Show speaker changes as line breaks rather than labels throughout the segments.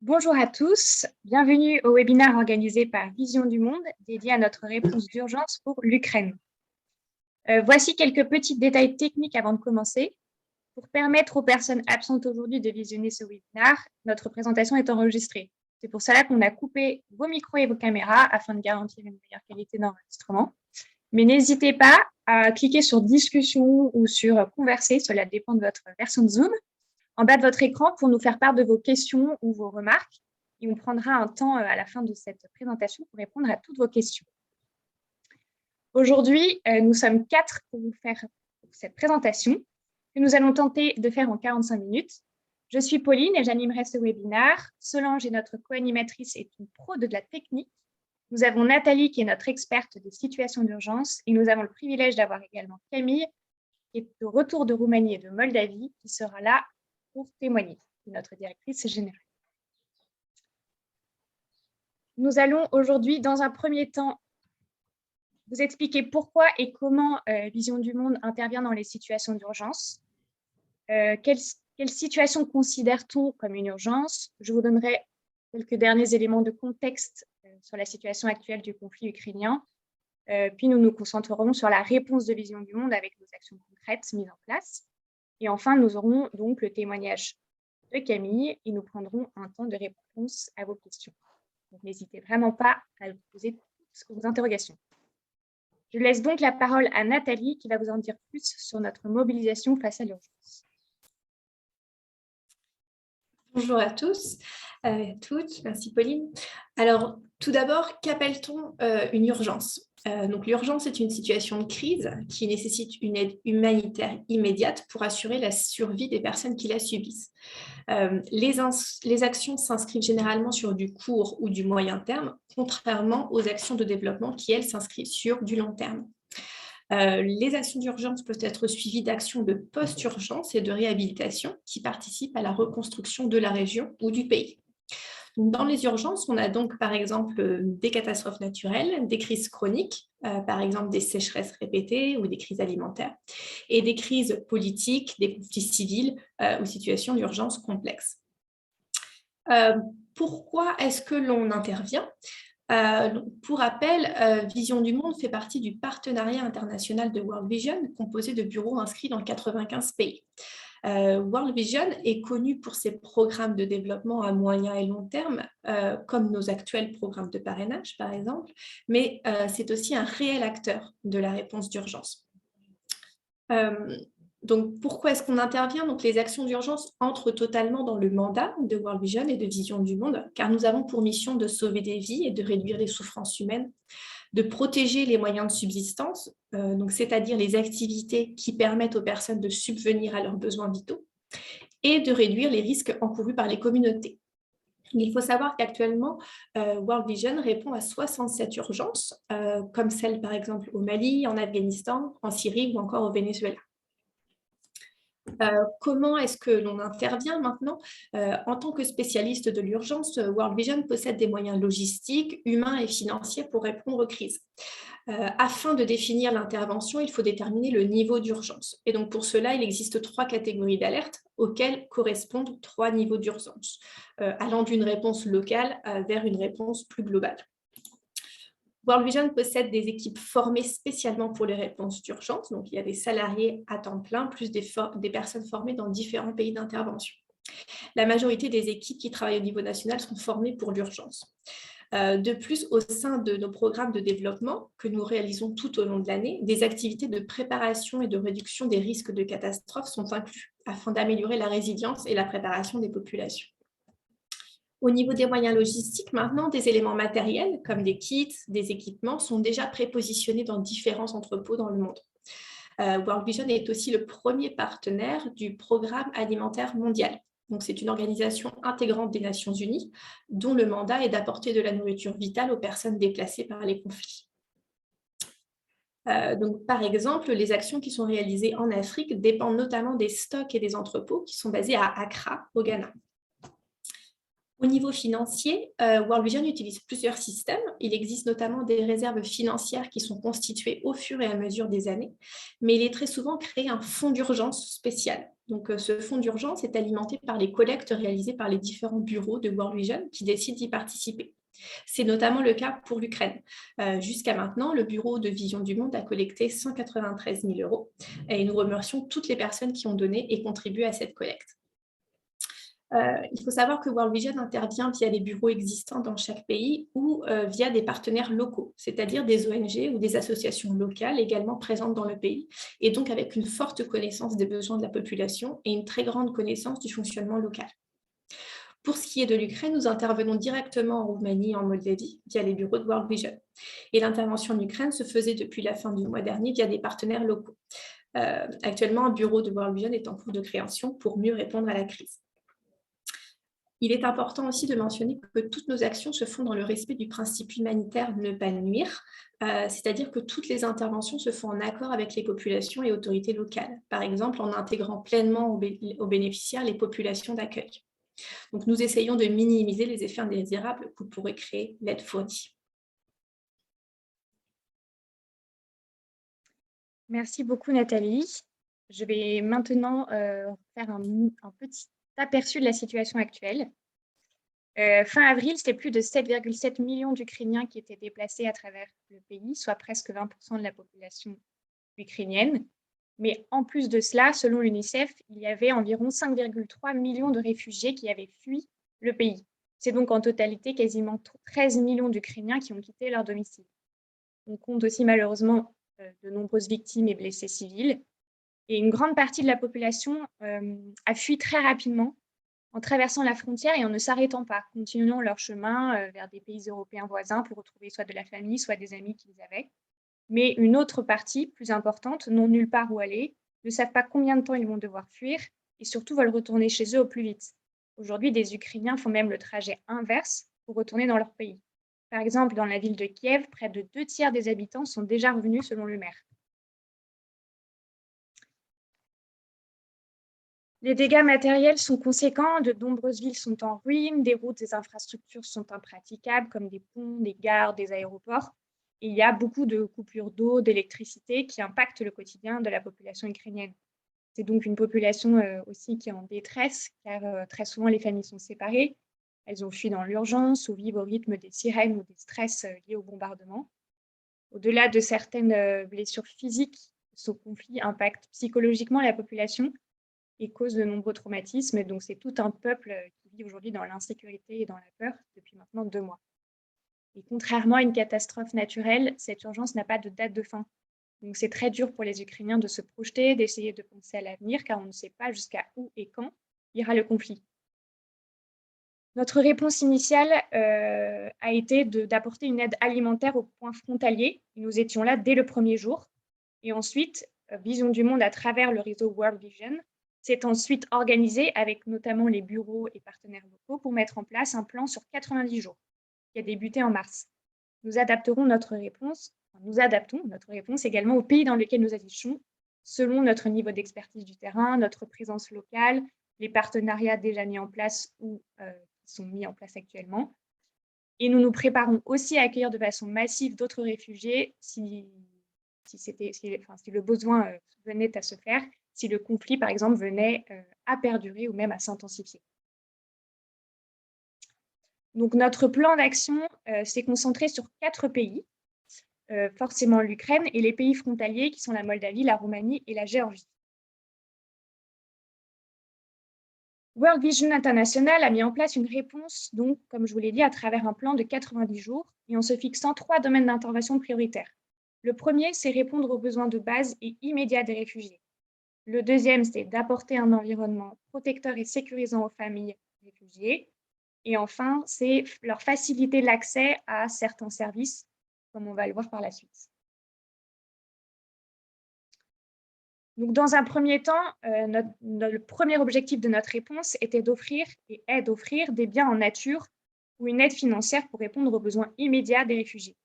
Bonjour à tous, bienvenue au webinaire organisé par Vision du Monde, dédié à notre réponse d'urgence pour l'Ukraine. Voici quelques petits détails techniques avant de commencer. Pour permettre aux personnes absentes aujourd'hui de visionner ce webinaire, notre présentation est enregistrée. C'est pour cela qu'on a coupé vos micros et vos caméras afin de garantir une meilleure qualité d'enregistrement. Mais n'hésitez pas à cliquer sur discussion ou sur converser, cela dépend de votre version de Zoom, en bas de votre écran pour nous faire part de vos questions ou vos remarques. Et on prendra un temps à la fin de cette présentation pour répondre à toutes vos questions. Aujourd'hui, nous sommes 4 pour vous faire cette présentation que nous allons tenter de faire en 45 minutes. Je suis Pauline et j'animerai ce webinaire. Solange est notre co-animatrice et une pro de la technique. Nous avons Nathalie qui est notre experte des situations d'urgence et nous avons le privilège d'avoir également Camille qui est de retour de Roumanie et de Moldavie qui sera là pour témoigner, notre directrice générale. Nous allons aujourd'hui, dans un premier temps, vous expliquer pourquoi et comment Vision du Monde intervient dans les situations d'urgence. Quelle situation considère-t-on comme une urgence? Je vous donnerai quelques derniers éléments de contexte sur la situation actuelle du conflit ukrainien. Puis nous nous concentrerons sur la réponse de Vision du Monde avec nos actions concrètes mises en place. Et enfin, nous aurons donc le témoignage de Camille et nous prendrons un temps de réponse à vos questions. Donc, n'hésitez vraiment pas à vous poser toutes vos interrogations. Je laisse donc la parole à Nathalie qui va vous en dire plus sur notre mobilisation face à l'urgence.
Bonjour à tous et à toutes, merci Pauline. Alors, tout d'abord, qu'appelle-t-on une urgence? Donc, l'urgence est une situation de crise qui nécessite une aide humanitaire immédiate pour assurer la survie des personnes qui la subissent. Les actions s'inscrivent généralement sur du court ou du moyen terme, contrairement aux actions de développement qui, elles, s'inscrivent sur du long terme. Les actions d'urgence peuvent être suivies d'actions de post-urgence et de réhabilitation qui participent à la reconstruction de la région ou du pays. Dans les urgences, on a donc par exemple des catastrophes naturelles, des crises chroniques, par exemple des sécheresses répétées ou des crises alimentaires, et des crises politiques, des conflits civils ou situations d'urgence complexes. Pourquoi est-ce que l'on intervient ? Pour rappel, Vision du Monde fait partie du partenariat international de World Vision, composé de bureaux inscrits dans 95 pays. World Vision est connu pour ses programmes de développement à moyen et long terme, comme nos actuels programmes de parrainage, par exemple, mais c'est aussi un réel acteur de la réponse d'urgence. Donc, pourquoi est-ce qu'on intervient? Donc, les actions d'urgence entrent totalement dans le mandat de World Vision et de Vision du Monde, car nous avons pour mission de sauver des vies et de réduire les souffrances humaines, de protéger les moyens de subsistance, c'est-à-dire les activités qui permettent aux personnes de subvenir à leurs besoins vitaux, et de réduire les risques encourus par les communautés. Il faut savoir qu'actuellement, World Vision répond à 67 urgences, comme celle par exemple au Mali, en Afghanistan, en Syrie ou encore au Venezuela. Comment est-ce que l'on intervient maintenant? En tant que spécialiste de l'urgence, World Vision possède des moyens logistiques, humains et financiers pour répondre aux crises. Afin de définir l'intervention, il faut déterminer le niveau d'urgence. Et donc pour cela, il existe 3 catégories d'alerte auxquelles correspondent 3 niveaux d'urgence, allant d'une réponse locale vers une réponse plus globale. World Vision possède des équipes formées spécialement pour les réponses d'urgence. Donc, il y a des salariés à temps plein, plus des personnes formées dans différents pays d'intervention. La majorité des équipes qui travaillent au niveau national sont formées pour l'urgence. De plus, au sein de nos programmes de développement que nous réalisons tout au long de l'année, des activités de préparation et de réduction des risques de catastrophes sont inclus afin d'améliorer la résilience et la préparation des populations. Au niveau des moyens logistiques, maintenant, des éléments matériels comme des kits, des équipements sont déjà prépositionnés dans différents entrepôts dans le monde. World Vision est aussi le premier partenaire du Programme alimentaire mondial. Donc, c'est une organisation intégrante des Nations Unies dont le mandat est d'apporter de la nourriture vitale aux personnes déplacées par les conflits. Donc, par exemple, les actions qui sont réalisées en Afrique dépendent notamment des stocks et des entrepôts qui sont basés à Accra, au Ghana. Au niveau financier, World Vision utilise plusieurs systèmes. Il existe notamment des réserves financières qui sont constituées au fur et à mesure des années, mais il est très souvent créé un fonds d'urgence spécial. Donc, ce fonds d'urgence est alimenté par les collectes réalisées par les différents bureaux de World Vision qui décident d'y participer. C'est notamment le cas pour l'Ukraine. Jusqu'à maintenant, le bureau de Vision du Monde a collecté 193 000 euros et nous remercions toutes les personnes qui ont donné et contribué à cette collecte. Il faut savoir que World Vision intervient via les bureaux existants dans chaque pays ou via des partenaires locaux, c'est-à-dire des ONG ou des associations locales également présentes dans le pays, et donc avec une forte connaissance des besoins de la population et une très grande connaissance du fonctionnement local. Pour ce qui est de l'Ukraine, nous intervenons directement en Roumanie et en Moldavie via les bureaux de World Vision. Et l'intervention en Ukraine se faisait depuis la fin du mois dernier via des partenaires locaux. Actuellement, un bureau de World Vision est en cours de création pour mieux répondre à la crise. Il est important aussi de mentionner que toutes nos actions se font dans le respect du principe humanitaire ne pas nuire, c'est-à-dire que toutes les interventions se font en accord avec les populations et autorités locales, par exemple en intégrant pleinement aux bénéficiaires les populations d'accueil. Donc nous essayons de minimiser les effets indésirables que pourrait créer l'aide fournie.
Merci beaucoup, Nathalie. Je vais maintenant faire un petit aperçu de la situation actuelle. Fin avril, c'était plus de 7,7 millions d'Ukrainiens qui étaient déplacés à travers le pays, soit presque 20% de la population ukrainienne. Mais en plus de cela, selon l'UNICEF, il y avait environ 5,3 millions de réfugiés qui avaient fui le pays. C'est donc en totalité quasiment 13 millions d'Ukrainiens qui ont quitté leur domicile. On compte aussi malheureusement de nombreuses victimes et blessés civils. Et une grande partie de la population a fui très rapidement en traversant la frontière et en ne s'arrêtant pas, continuant leur chemin vers des pays européens voisins pour retrouver soit de la famille, soit des amis qu'ils avaient. Mais une autre partie, plus importante, n'ont nulle part où aller, ne savent pas combien de temps ils vont devoir fuir et surtout veulent retourner chez eux au plus vite. Aujourd'hui, des Ukrainiens font même le trajet inverse pour retourner dans leur pays. Par exemple, dans la ville de Kiev, près de 2 tiers des habitants sont déjà revenus selon le maire. Les dégâts matériels sont conséquents, de nombreuses villes sont en ruine, des routes et des infrastructures sont impraticables, comme des ponts, des gares, des aéroports. Et il y a beaucoup de coupures d'eau, d'électricité qui impactent le quotidien de la population ukrainienne. C'est donc une population aussi qui est en détresse, car très souvent les familles sont séparées. Elles ont fui dans l'urgence ou vivent au rythme des sirènes ou des stress liés au bombardement. Au-delà de certaines blessures physiques, ce conflit impacte psychologiquement la population et cause de nombreux traumatismes. Donc, c'est tout un peuple qui vit aujourd'hui dans l'insécurité et dans la peur depuis maintenant 2 mois. Et contrairement à une catastrophe naturelle, cette urgence n'a pas de date de fin. Donc, c'est très dur pour les Ukrainiens de se projeter, d'essayer de penser à l'avenir, car on ne sait pas jusqu'à où et quand ira le conflit. Notre réponse initiale a été d'apporter une aide alimentaire aux points frontaliers. Nous étions là dès le premier jour. Et ensuite, Vision du Monde, à travers le réseau World Vision, s'est ensuite organisé avec notamment les bureaux et partenaires locaux pour mettre en place un plan sur 90 jours, qui a débuté en mars. Nous adaptons notre réponse également aux pays dans lesquels nous agissons, selon notre niveau d'expertise du terrain, notre présence locale, les partenariats déjà mis en place ou qui sont mis en place actuellement. Et nous nous préparons aussi à accueillir de façon massive d'autres réfugiés si le besoin venait à se faire, si le conflit, par exemple, venait à perdurer ou même à s'intensifier. Donc, notre plan d'action s'est concentré sur 4 pays, forcément l'Ukraine et les pays frontaliers qui sont la Moldavie, la Roumanie et la Géorgie. World Vision International a mis en place une réponse, donc, comme je vous l'ai dit, à travers un plan de 90 jours et en se fixant 3 domaines d'intervention prioritaires. Le premier, c'est répondre aux besoins de base et immédiats des réfugiés. Le deuxième, c'est d'apporter un environnement protecteur et sécurisant aux familles réfugiées. Et enfin, c'est leur faciliter l'accès à certains services, comme on va le voir par la suite. Donc, dans un premier temps, le premier objectif de notre réponse était d'offrir et est d'offrir des biens en nature ou une aide financière pour répondre aux besoins immédiats des réfugiés.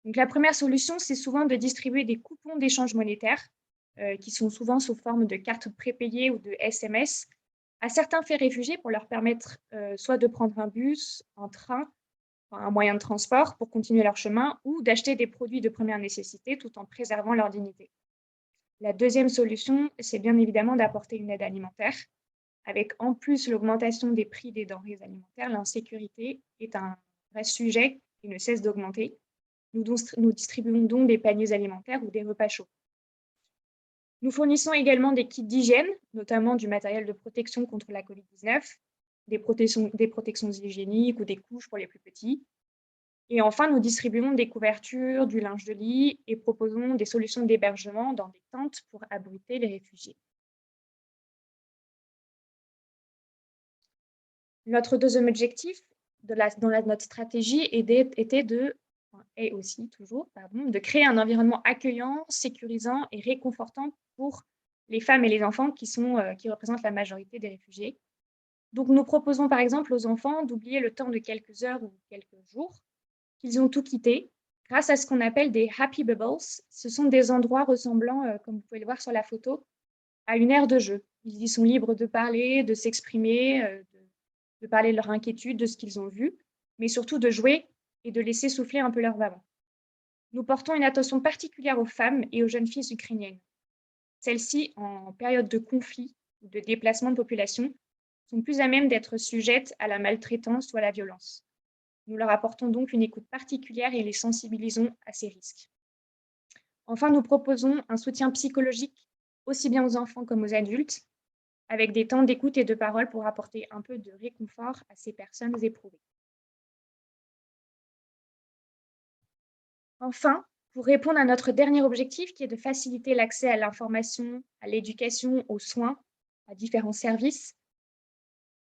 Donc, la première solution, c'est souvent de distribuer des coupons d'échange monétaire qui sont souvent sous forme de cartes prépayées ou de SMS à certains faits réfugiés pour leur permettre soit de prendre un bus, un train, enfin, un moyen de transport pour continuer leur chemin, ou d'acheter des produits de première nécessité tout en préservant leur dignité. La deuxième solution, c'est bien évidemment d'apporter une aide alimentaire. Avec en plus l'augmentation des prix des denrées alimentaires, l'insécurité est un vrai sujet qui ne cesse d'augmenter. Nous distribuons donc des paniers alimentaires ou des repas chauds. Nous fournissons également des kits d'hygiène, notamment du matériel de protection contre la Covid-19, des protections hygiéniques ou des couches pour les plus petits. Et enfin, nous distribuons des couvertures, du linge de lit et proposons des solutions d'hébergement dans des tentes pour abriter les réfugiés. Notre deuxième objectif notre stratégie est aussi toujours, de créer un environnement accueillant, sécurisant et réconfortant pour les femmes et les enfants qui représentent la majorité des réfugiés. Donc, nous proposons par exemple aux enfants d'oublier le temps de quelques heures ou quelques jours qu'ils ont tout quitté grâce à ce qu'on appelle des happy bubbles. Ce sont des endroits ressemblant, comme vous pouvez le voir sur la photo, à une aire de jeu. Ils y sont libres de parler, de s'exprimer, de parler de leur inquiétude, de ce qu'ils ont vu, mais surtout de jouer et de laisser souffler un peu leur maman. Nous portons une attention particulière aux femmes et aux jeunes filles ukrainiennes. Celles-ci, en période de conflit ou de déplacement de population, sont plus à même d'être sujettes à la maltraitance ou à la violence. Nous leur apportons donc une écoute particulière et les sensibilisons à ces risques. Enfin, nous proposons un soutien psychologique aussi bien aux enfants comme aux adultes, avec des temps d'écoute et de parole pour apporter un peu de réconfort à ces personnes éprouvées. Enfin, pour répondre à notre dernier objectif, qui est de faciliter l'accès à l'information, à l'éducation, aux soins, à différents services,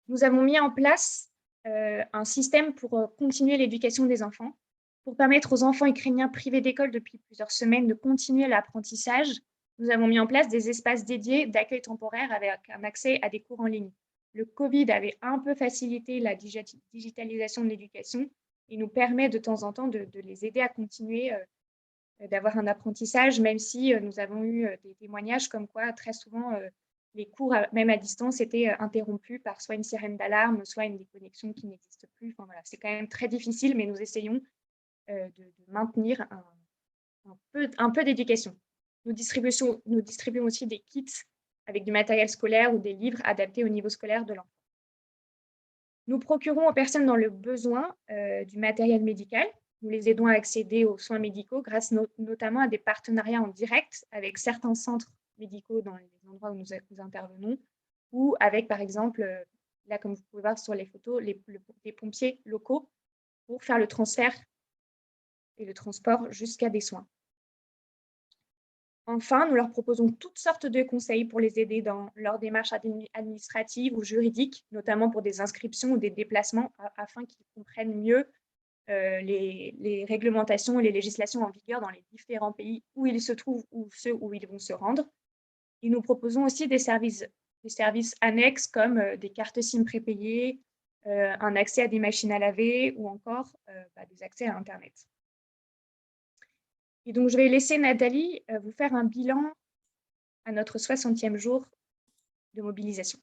nous avons mis en place un système pour continuer l'éducation des enfants, pour permettre aux enfants ukrainiens privés d'école depuis plusieurs semaines de continuer l'apprentissage. Nous avons mis en place des espaces dédiés d'accueil temporaire avec un accès à des cours en ligne. Le Covid avait un peu facilité la digitalisation de l'éducation et nous permet de temps en temps de les aider à continuer d'avoir un apprentissage, même si nous avons eu des témoignages comme quoi très souvent les cours, même à distance, étaient interrompus par soit une sirène d'alarme, soit une déconnexion qui n'existe plus. Enfin, voilà, c'est quand même très difficile, mais nous essayons de maintenir un peu d'éducation. Nous distribuons aussi des kits avec du matériel scolaire ou des livres adaptés au niveau scolaire de l'enfant. Nous procurons aux personnes dans le besoin du matériel médical. Nous les aidons à accéder aux soins médicaux grâce notamment à des partenariats en direct avec certains centres médicaux dans les endroits où nous intervenons, ou avec, par exemple, là, comme vous pouvez voir sur les photos, les pompiers locaux pour faire le transfert et le transport jusqu'à des soins. Enfin, nous leur proposons toutes sortes de conseils pour les aider dans leurs démarches administratives ou juridiques, notamment pour des inscriptions ou des déplacements, afin qu'ils comprennent mieux les réglementations et les législations en vigueur dans les différents pays où ils se trouvent ou ceux où ils vont se rendre. Et nous proposons aussi des services annexes comme des cartes SIM prépayées, un accès à des machines à laver ou encore des accès à Internet. Et donc, je vais laisser Nathalie vous faire un bilan à notre 60e jour de mobilisation.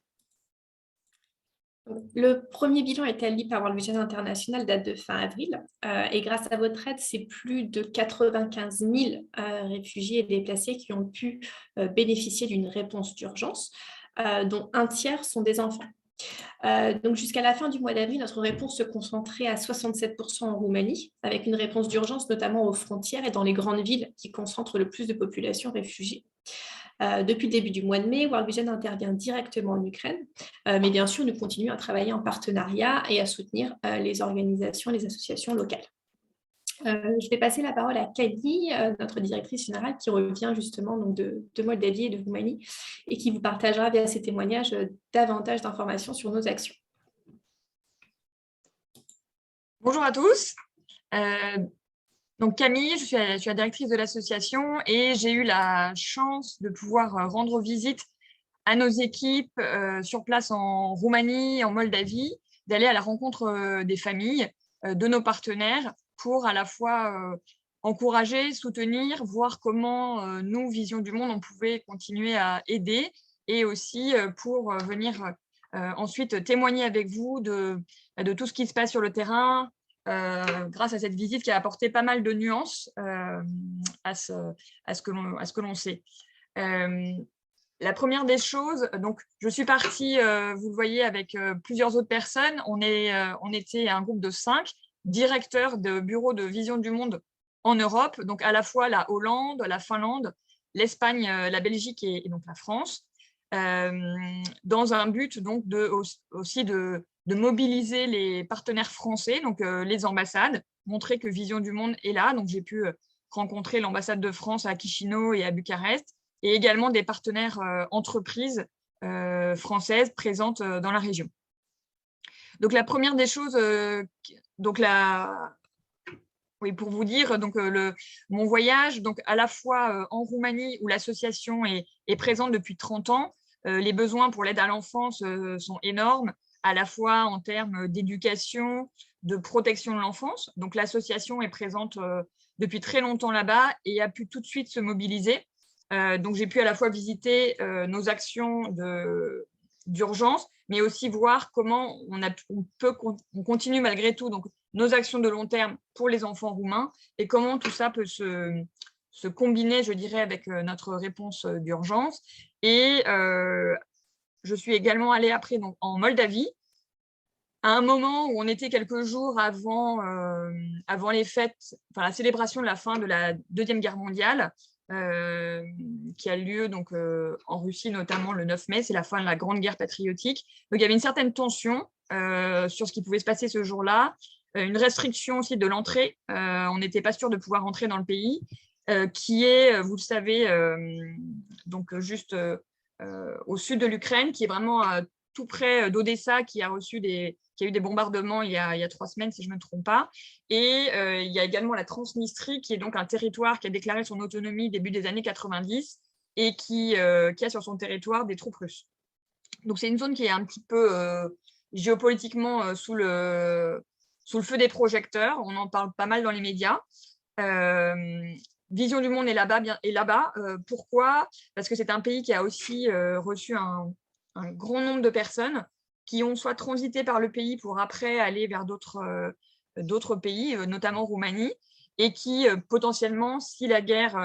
Le premier bilan établi par World Vision International date de fin avril et grâce à votre aide, c'est plus de 95 000 réfugiés et déplacés qui ont pu bénéficier d'une réponse d'urgence, dont un tiers sont des enfants. Donc jusqu'à la fin du mois d'avril, notre réponse se concentrait à 67% en Roumanie, avec une réponse d'urgence notamment aux frontières et dans les grandes villes qui concentrent le plus de population réfugiée. Depuis le début du mois de mai, World Vision intervient directement en Ukraine, mais bien sûr, nous continuons à travailler en partenariat et à soutenir les organisations, les associations locales. Je vais passer la parole à Camille, notre directrice générale, qui revient justement donc de Moldavie et de Roumanie et qui vous partagera via ses témoignages davantage d'informations sur nos actions.
Bonjour à tous. Donc Camille, je suis la directrice de l'association et j'ai eu la chance de pouvoir rendre visite à nos équipes sur place en Roumanie, en Moldavie, d'aller à la rencontre des familles, de nos partenaires, pour à la fois encourager, soutenir, voir comment nous, Vision du Monde, on pouvait continuer à aider et aussi pour venir Ensuite, témoigner avec vous de tout ce qui se passe sur le terrain, grâce à cette visite qui a apporté pas mal de nuances à ce que l'on sait. La première des choses, donc je suis partie, vous le voyez, avec plusieurs autres personnes. On était un groupe de 5 directeurs de bureaux de Vision du Monde en Europe, donc à la fois la Hollande, la Finlande, l'Espagne, la Belgique et donc la France, dans un but donc aussi de mobiliser les partenaires français, donc les ambassades, montrer que Vision du Monde est là. Donc j'ai pu rencontrer l'ambassade de France à Chisinau et à Bucarest, et également des partenaires entreprises françaises présentes dans la région. Donc la première des choses, oui, pour vous dire, donc, mon voyage, donc, à la fois en Roumanie, où l'association est présente depuis 30 ans, les besoins pour l'aide à l'enfance sont énormes, à la fois en termes d'éducation, de protection de l'enfance. Donc l'association est présente depuis très longtemps là-bas et a pu tout de suite se mobiliser. Donc j'ai pu à la fois visiter nos actions d'urgence, mais aussi voir comment on continue malgré tout donc, nos actions de long terme pour les enfants roumains et comment tout ça peut se combiner, je dirais, avec notre réponse d'urgence. Et je suis également allée après donc, en Moldavie, à un moment où on était quelques jours avant les fêtes, enfin la célébration de la fin de la Deuxième Guerre mondiale, qui a lieu donc, en Russie, notamment le 9 mai, c'est la fin de la Grande Guerre patriotique. Donc il y avait une certaine tension sur ce qui pouvait se passer ce jour-là, une restriction aussi de l'entrée. On n'était pas sûr de pouvoir entrer dans le pays, qui est, vous le savez, donc juste au sud de l'Ukraine, qui est vraiment tout près d'Odessa, qui a eu des bombardements il y a 3 semaines, si je ne me trompe pas. Et il y a également la Transnistrie, qui est donc un territoire qui a déclaré son autonomie début des années 90 et qui a sur son territoire des troupes russes. Donc c'est une zone qui est un petit peu géopolitiquement sous le feu des projecteurs. On en parle pas mal dans les médias. Vision du Monde est là-bas. Pourquoi ? Parce que c'est un pays qui a aussi reçu un grand nombre de personnes qui ont soit transité par le pays pour après aller vers d'autres pays, notamment Roumanie, et qui potentiellement, si la guerre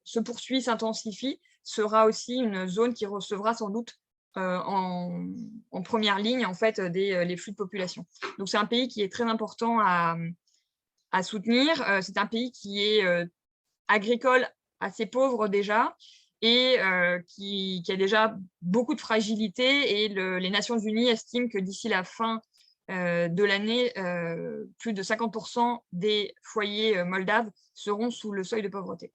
se poursuit, s'intensifie, sera aussi une zone qui recevra sans doute en première ligne en fait, les flux de population. Donc c'est un pays qui est très important à soutenir. C'est un pays qui est agricole assez pauvre déjà, et qui a déjà beaucoup de fragilité. Et les Nations Unies estiment que d'ici la fin de l'année, plus de 50% des foyers moldaves seront sous le seuil de pauvreté.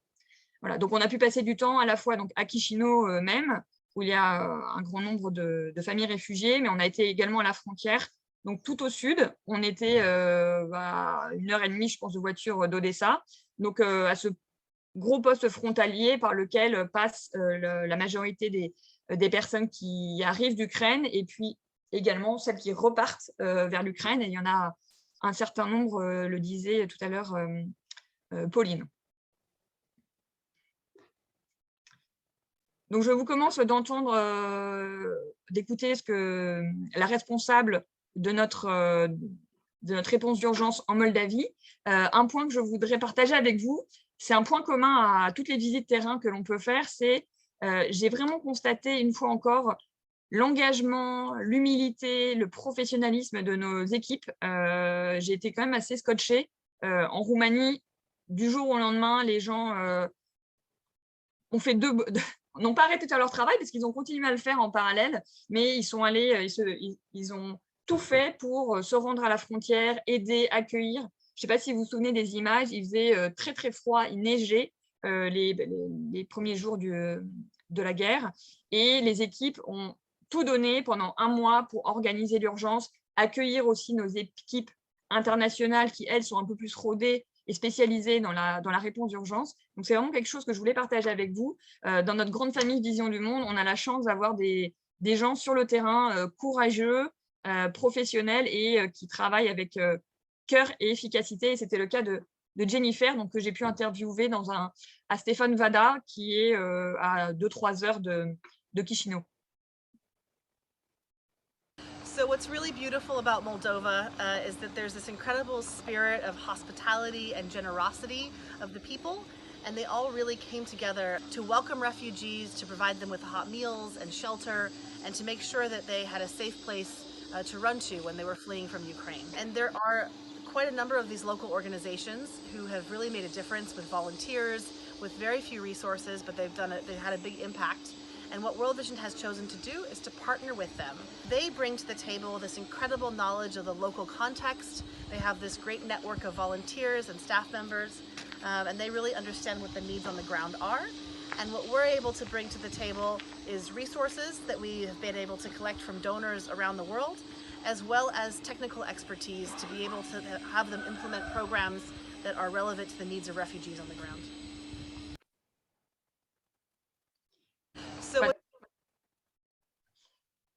Voilà, donc on a pu passer du temps à la fois donc, à Chisinau même, où il y a un grand nombre de familles réfugiées, mais on a été également à la frontière, donc tout au sud. On était à 1h30, je pense, de voiture d'Odessa, donc à ce gros poste frontalier par lequel passe la majorité des personnes qui arrivent d'Ukraine, et puis également celles qui repartent vers l'Ukraine. Et il y en a un certain nombre, le disait tout à l'heure Pauline. Donc je vous commence d'écouter ce que la responsable de notre réponse d'urgence en Moldavie. Un point que je voudrais partager avec vous, c'est un point commun à toutes les visites terrain que l'on peut faire, c'est j'ai vraiment constaté une fois encore l'engagement, l'humilité, le professionnalisme de nos équipes. J'ai été quand même assez scotchée. En Roumanie, du jour au lendemain, les gens n'ont pas arrêté de faire leur travail parce qu'ils ont continué à le faire en parallèle, mais ils sont allés, ils ont tout fait pour se rendre à la frontière, aider, accueillir. Je ne sais pas si vous vous souvenez des images, il faisait très très froid, il neigeait les premiers jours de la guerre, et les équipes ont tout donné pendant 1 mois pour organiser l'urgence, accueillir aussi nos équipes internationales qui, elles, sont un peu plus rodées et spécialisées dans la réponse d'urgence. Donc c'est vraiment quelque chose que je voulais partager avec vous. Dans notre grande famille Vision du Monde, on a la chance d'avoir des gens sur le terrain courageux, professionnels et qui travaillent avec cœur et efficacité. Et c'était le cas de Jennifer, donc, que j'ai pu interviewer à Stéphane Vada, qui est à 2-3 heures de Chisinau.
So what's really beautiful about Moldova is that there's this incredible spirit of hospitality and generosity of the people, and they all really came together to welcome refugees, to provide them with hot meals and shelter, and to make sure that they had a safe place to run to when they were fleeing from Ukraine. And there are quite a number of these local organizations who have really made a difference with volunteers, with very few resources, but they've had a big impact. And what World Vision has chosen to do is to partner with them. They bring to the table this incredible knowledge of the local context. They have this great network of volunteers and staff members, and they really understand what the needs on the ground are. And what we're able to bring to the table is resources that we have been able to collect from donors around the world, as well as technical expertise to be able to have them implement programs that are relevant to the needs of refugees on the ground. So
Ouais.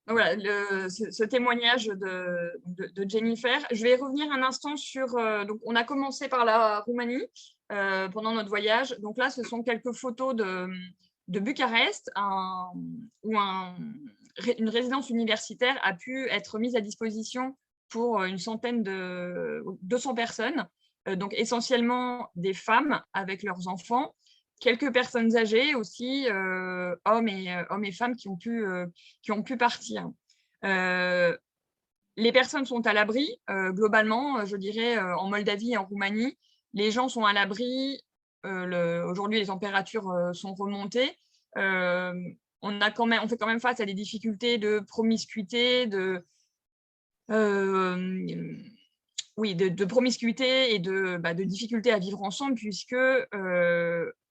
Donc voilà, ce témoignage de Jennifer. Je vais revenir un instant sur... donc on a commencé par la Roumanie pendant notre voyage. Donc là, ce sont quelques photos de Bucarest, où une résidence universitaire a pu être mise à disposition pour une centaine 200 personnes, donc essentiellement des femmes avec leurs enfants, quelques personnes âgées aussi, hommes et femmes qui ont pu partir. Les personnes sont à l'abri, globalement, je dirais, en Moldavie et en Roumanie. Les gens sont à l'abri. Aujourd'hui, les températures sont remontées. On fait quand même face à des difficultés de promiscuité, de promiscuité et de difficultés à vivre ensemble, puisque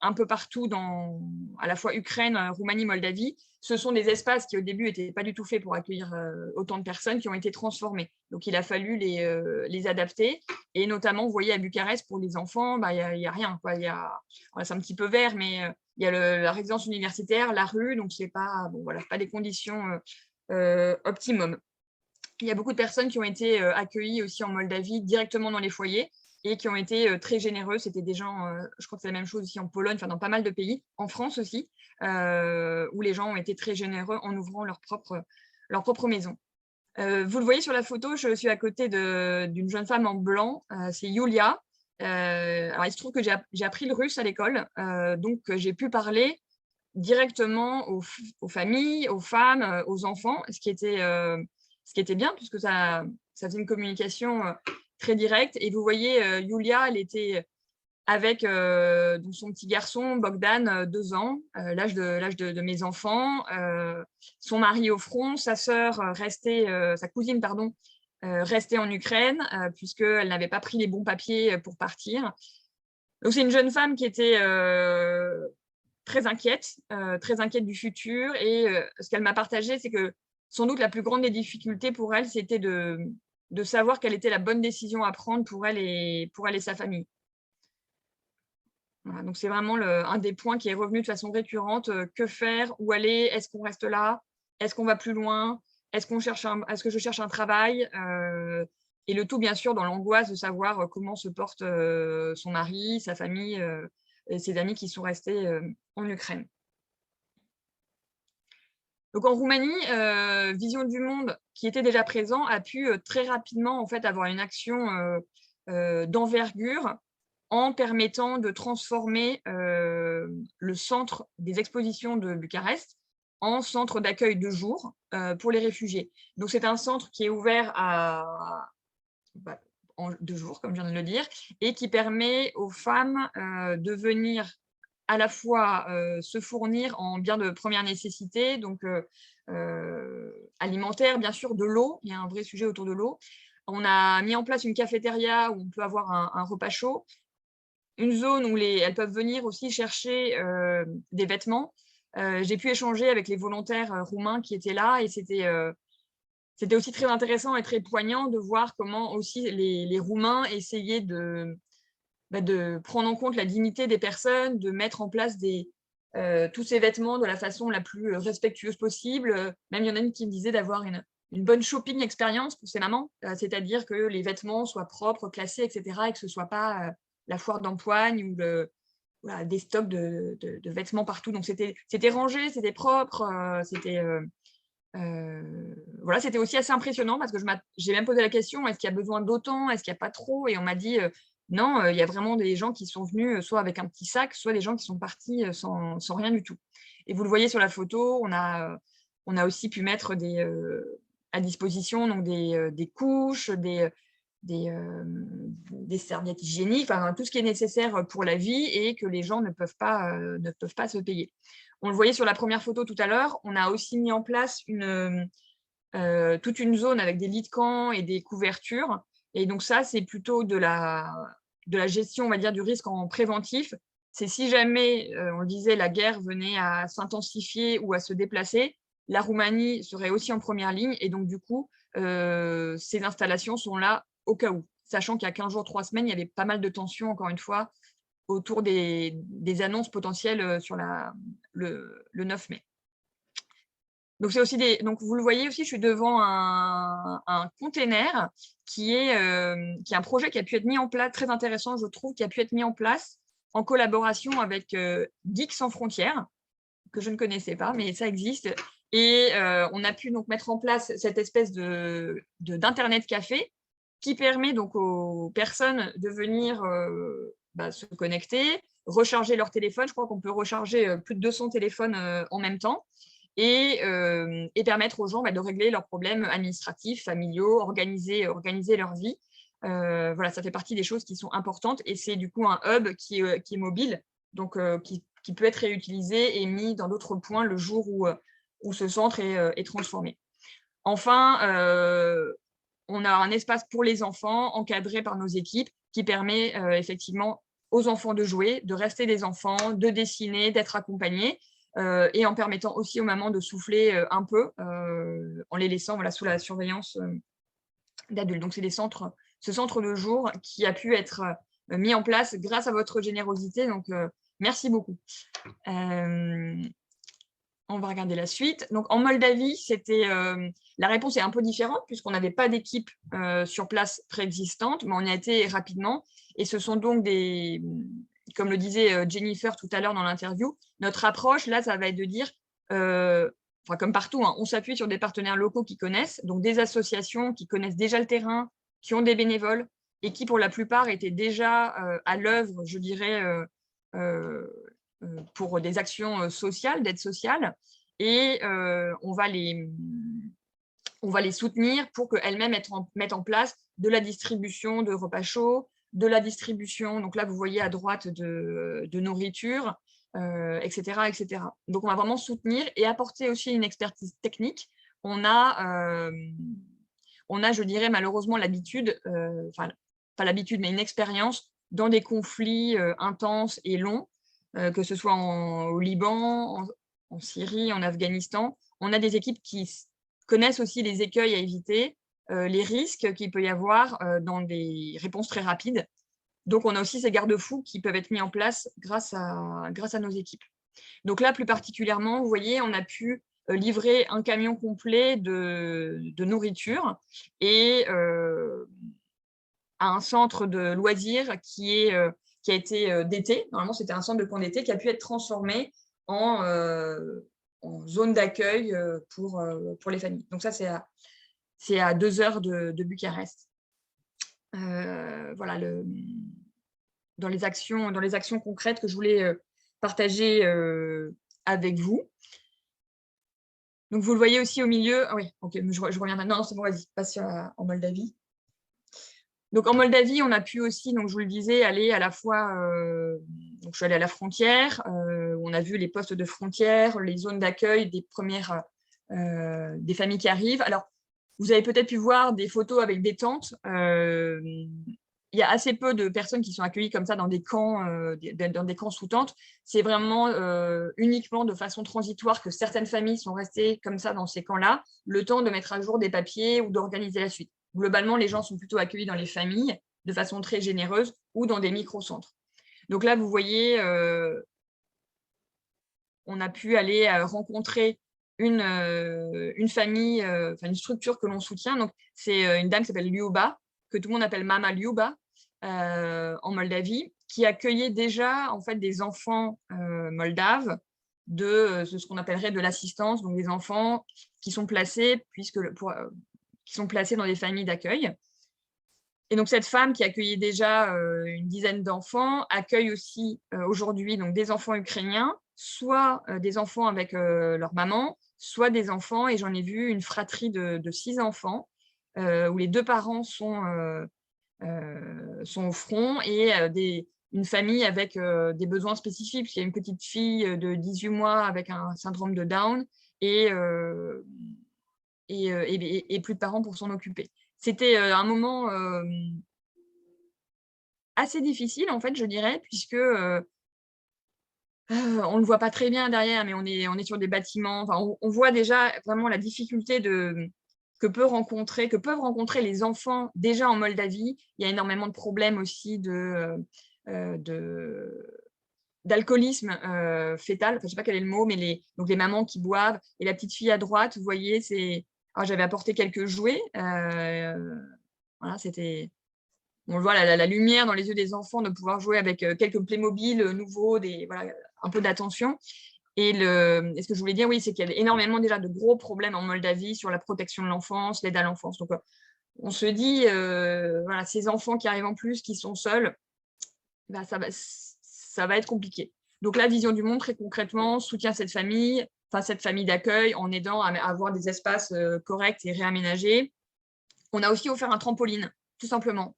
un peu partout à la fois Ukraine, Roumanie, Moldavie, ce sont des espaces qui au début n'étaient pas du tout faits pour accueillir autant de personnes, qui ont été transformés. Donc il a fallu les adapter, et notamment, vous voyez, à Bucarest, pour les enfants, il n'y a rien, quoi. C'est un petit peu vert, mais il y a la résidence universitaire, la rue, donc c'est pas des conditions optimum. Il y a beaucoup de personnes qui ont été accueillies aussi en Moldavie directement dans les foyers et qui ont été très généreux. C'était des gens, je crois que c'est la même chose aussi en Pologne, enfin dans pas mal de pays, en France aussi, où les gens ont été très généreux en ouvrant leur propre maison. Vous le voyez sur la photo, je suis à côté d'une jeune femme en blanc, c'est Yulia. Alors il se trouve que j'ai appris le russe à l'école, donc j'ai pu parler directement aux familles, aux femmes, aux enfants, ce qui était bien, puisque ça faisait une communication très directe. Et vous voyez, Yulia, elle était avec son petit garçon, Bogdan, 2 ans, l'âge de mes enfants, son mari au front, sa cousine, restait en Ukraine, puisqu'elle n'avait pas pris les bons papiers pour partir. Donc, c'est une jeune femme qui était très inquiète du futur. Et ce qu'elle m'a partagé, c'est que sans doute la plus grande des difficultés pour elle, c'était de savoir quelle était la bonne décision à prendre pour elle et sa famille. Voilà, donc c'est vraiment un des points qui est revenu de façon récurrente. Que faire? Où aller? Est-ce qu'on reste là? Est-ce qu'on va plus loin? Est-ce que je cherche un travail? Et le tout, bien sûr, dans l'angoisse de savoir comment se porte son mari, sa famille et ses amis qui sont restés en Ukraine. Donc en Roumanie, Vision du Monde, qui était déjà présent, a pu très rapidement en fait, avoir une action d'envergure en permettant de transformer le centre des expositions de Bucarest en centre d'accueil de jour pour les réfugiés. Donc c'est un centre qui est ouvert en 2 jours, comme je viens de le dire, et qui permet aux femmes de venir à la fois se fournir en biens de première nécessité, donc alimentaire, bien sûr, de l'eau. Il y a un vrai sujet autour de l'eau. On a mis en place une cafétéria où on peut avoir un repas chaud, une zone où elles peuvent venir aussi chercher des vêtements. J'ai pu échanger avec les volontaires roumains qui étaient là, et c'était aussi très intéressant et très poignant de voir comment aussi les Roumains essayaient de prendre en compte la dignité des personnes, de mettre en place tous ces vêtements de la façon la plus respectueuse possible. Même il y en a une qui me disait d'avoir une bonne shopping expérience pour ces mamans, c'est-à-dire que les vêtements soient propres, classés, etc., et que ce ne soit pas la foire d'empoigne ou des stocks de vêtements partout. Donc c'était rangé, c'était propre, Voilà, c'était aussi assez impressionnant parce que j'ai même posé la question, est-ce qu'il y a besoin d'autant, est-ce qu'il n'y a pas trop? Et on m'a dit, non, il y a vraiment des gens qui sont venus soit avec un petit sac, soit des gens qui sont partis sans rien du tout. Et vous le voyez sur la photo, on a aussi pu mettre à disposition donc des couches, des serviettes hygiéniques, enfin, tout ce qui est nécessaire pour la vie et que les gens ne peuvent pas se payer. On le voyait sur la première photo tout à l'heure, on a aussi mis en place toute une zone avec des lits de camp et des couvertures. Et donc ça, c'est plutôt de la gestion, on va dire, du risque en préventif. C'est si jamais, on le disait, la guerre venait à s'intensifier ou à se déplacer, la Roumanie serait aussi en première ligne. Et donc, du coup, ces installations sont là au cas où. Sachant qu'il y a 15 jours, 3 semaines, il y avait pas mal de tensions, encore une fois, autour des annonces potentielles sur le 9 mai. Donc, c'est aussi donc, vous le voyez aussi, je suis devant un container qui est un projet qui a pu être mis en place, très intéressant, je trouve, qui a pu être mis en place en collaboration avec Geeks sans frontières, que je ne connaissais pas, mais ça existe. Et on a pu donc mettre en place cette espèce d'internet café qui permet donc aux personnes de venir se connecter, recharger leur téléphone. Je crois qu'on peut recharger plus de 200 téléphones en même temps. Et permettre aux gens de régler leurs problèmes administratifs, familiaux, organiser leur vie. Voilà, ça fait partie des choses qui sont importantes et c'est du coup un hub qui est mobile, donc qui peut être réutilisé et mis dans d'autres points le jour où ce centre est transformé. Enfin, on a un espace pour les enfants encadré par nos équipes qui permet effectivement aux enfants de jouer, de rester des enfants, de dessiner, d'être accompagnés. Et en permettant aussi aux mamans de souffler un peu en les laissant sous la surveillance d'adultes. Donc, c'est ce centre de jour qui a pu être mis en place grâce à votre générosité. Donc, merci beaucoup. On va regarder la suite. Donc, en Moldavie, la réponse est un peu différente puisqu'on n'avait pas d'équipe sur place préexistante, mais on y a été rapidement. Et ce sont donc comme le disait Jennifer tout à l'heure dans l'interview, notre approche, là, ça va être de dire, comme partout, hein, on s'appuie sur des partenaires locaux qui connaissent, donc des associations qui connaissent déjà le terrain, qui ont des bénévoles et qui, pour la plupart, étaient déjà à l'œuvre, je dirais, pour des actions sociales, d'aide sociale. Et on va les soutenir pour qu'elles-mêmes mettent en place de la distribution de repas chauds, de la distribution, donc là, vous voyez à droite de nourriture, etc., etc. Donc, on va vraiment soutenir et apporter aussi une expertise technique. On a, je dirais, malheureusement, l'habitude, pas l'habitude, mais une expérience dans des conflits intenses et longs, que ce soit au Liban, en Syrie, en Afghanistan. On a des équipes qui connaissent aussi les écueils à éviter, les risques qu'il peut y avoir dans des réponses très rapides. Donc, on a aussi ces garde-fous qui peuvent être mis en place grâce à nos équipes. Donc là, plus particulièrement, vous voyez, on a pu livrer un camion complet de nourriture et à un centre de loisirs qui a été d'été. Normalement, c'était un centre de camp d'été qui a pu être transformé en zone d'accueil pour les familles. Donc ça, c'est à 2 heures de Bucarest. Voilà, dans les actions concrètes que je voulais partager avec vous. Donc, vous le voyez aussi au milieu. Ah oui, ok, je reviens maintenant. Non, c'est bon, vas-y, passe en Moldavie. Donc, en Moldavie, on a pu aussi, donc je vous le disais, aller à la fois. Donc, je suis allée à la frontière. On a vu les postes de frontière, les zones d'accueil des des familles qui arrivent. Alors, vous avez peut-être pu voir des photos avec des tentes. Il y a assez peu de personnes qui sont accueillies comme ça dans des camps sous tente. C'est vraiment uniquement de façon transitoire que certaines familles sont restées comme ça dans ces camps-là, le temps de mettre à jour des papiers ou d'organiser la suite. Globalement, les gens sont plutôt accueillis dans les familles de façon très généreuse ou dans des micro-centres. Donc là, vous voyez, on a pu aller rencontrer une famille, une structure que l'on soutient. Donc, c'est une dame qui s'appelle Liuba, que tout le monde appelle Mama Liuba, en Moldavie, qui accueillait déjà en fait des enfants moldaves de ce qu'on appellerait de l'assistance, donc des enfants qui sont placés, qui sont placés dans des familles d'accueil. Et donc, cette femme qui accueillait déjà une dizaine d'enfants accueille aussi aujourd'hui donc, des enfants ukrainiens, soit des enfants avec leur maman, soit des enfants, et j'en ai vu une fratrie de 6 enfants, où les 2 parents sont au front, et une famille avec des besoins spécifiques, puisqu'il y a une petite fille de 18 mois avec un syndrome de Down, et plus de parents pour s'en occuper. C'était un moment assez difficile, en fait, je dirais, puisque on ne le voit pas très bien derrière, mais on est sur des bâtiments. Enfin, on voit déjà vraiment la difficulté que peuvent rencontrer les enfants déjà en Moldavie. Il y a énormément de problèmes aussi d'alcoolisme fœtal. Enfin, je ne sais pas quel est le mot, mais donc les mamans qui boivent. Et la petite fille à droite, vous voyez, j'avais apporté quelques jouets. Voilà, c'était... On voit la lumière dans les yeux des enfants de pouvoir jouer avec quelques Playmobil nouveaux, voilà, un peu d'attention. Et ce que je voulais dire, oui, c'est qu'il y a énormément déjà de gros problèmes en Moldavie sur la protection de l'enfance, l'aide à l'enfance. Donc, on se dit, voilà, ces enfants qui arrivent en plus, qui sont seuls, bah, ça va être compliqué. Donc, la Vision du Monde, très concrètement, soutient cette famille d'accueil en aidant à avoir des espaces corrects et réaménagés. On a aussi offert un trampoline, tout simplement.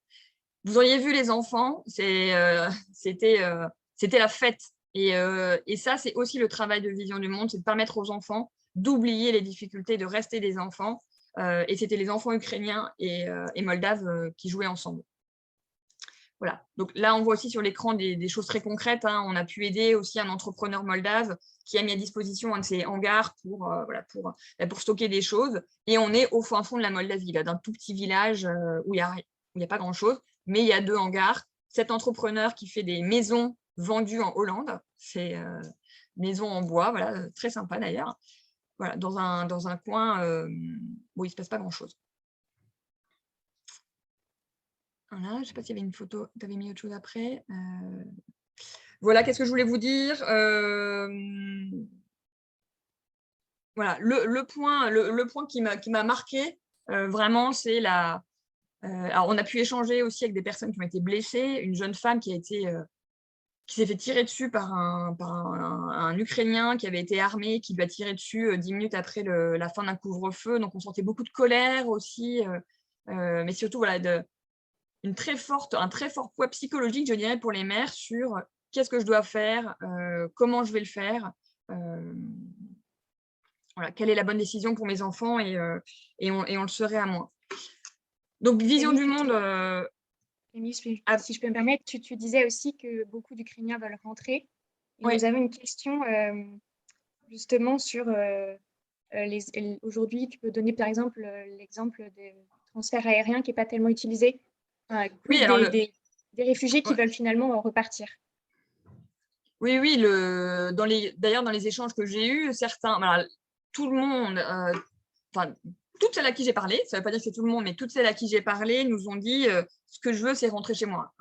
Vous auriez vu les enfants, c'était la fête. Et ça, c'est aussi le travail de Vision du Monde, c'est de permettre aux enfants d'oublier les difficultés, de rester des enfants. Et c'était les enfants ukrainiens et moldaves qui jouaient ensemble. Voilà. Donc là, on voit aussi sur l'écran des choses très concrètes. Hein. On a pu aider aussi un entrepreneur moldave qui a mis à disposition un de ses hangars pour stocker des choses. Et on est au fin fond de la Moldavie, d'un tout petit village où il n'y a pas grand-chose. Mais il y a 2 hangars. Cet entrepreneur qui fait des maisons vendues en Hollande, c'est maisons en bois, voilà, très sympa d'ailleurs, voilà, dans un coin où il ne se passe pas grand-chose. Voilà, je ne sais pas s'il y avait une photo, tu avais mis autre chose après. Voilà, qu'est-ce que je voulais vous dire voilà, le point qui m'a marqué, vraiment, c'est alors, on a pu échanger aussi avec des personnes qui ont été blessées. Une jeune femme qui s'est fait tirer dessus par un Ukrainien qui avait été armé, qui lui a tiré dessus 10 minutes après la fin d'un couvre-feu. Donc, on sentait beaucoup de colère aussi, mais surtout, voilà, un très fort poids psychologique, je dirais, pour les mères sur qu'est-ce que je dois faire, comment je vais le faire, voilà, quelle est la bonne décision pour mes enfants, et on le serait à moins. Donc, Vision du Monde...
Camille, si je peux me permettre, tu disais aussi que beaucoup d'Ukrainiens veulent rentrer. Et
Oui.
Nous avons une question justement sur aujourd'hui, tu peux donner par exemple l'exemple des transferts aériens qui n'est pas tellement utilisé.
Oui, alors
des réfugiés qui veulent finalement repartir.
Oui, d'ailleurs, dans les échanges que j'ai eus, certains, alors, tout le monde, toutes celles à qui j'ai parlé, ça ne veut pas dire que c'est tout le monde, mais toutes celles à qui j'ai parlé nous ont dit ce que je veux, c'est rentrer chez moi,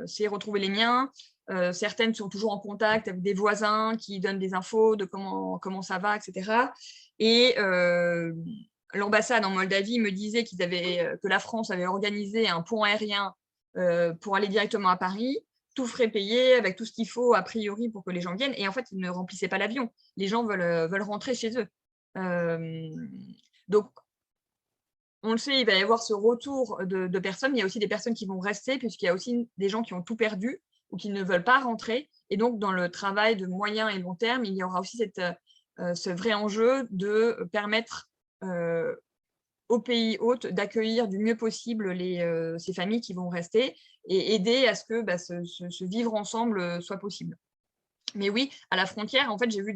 c'est retrouver les miens. Certaines sont toujours en contact avec des voisins qui donnent des infos de comment ça va, etc. Et l'ambassade en Moldavie me disait que la France avait organisé un pont aérien pour aller directement à Paris, tout frais payé, avec tout ce qu'il faut a priori pour que les gens viennent. Et en fait, ils ne remplissaient pas l'avion. Les gens veulent rentrer chez eux. Donc, on le sait, il va y avoir ce retour de personnes. Il y a aussi des personnes qui vont rester, puisqu'il y a aussi des gens qui ont tout perdu ou qui ne veulent pas rentrer. Et donc, dans le travail de moyen et long terme, il y aura aussi ce vrai enjeu de permettre aux pays hôtes d'accueillir du mieux possible ces familles qui vont rester et aider à ce que ce vivre ensemble soit possible. Mais oui, à la frontière, en fait, j'ai vu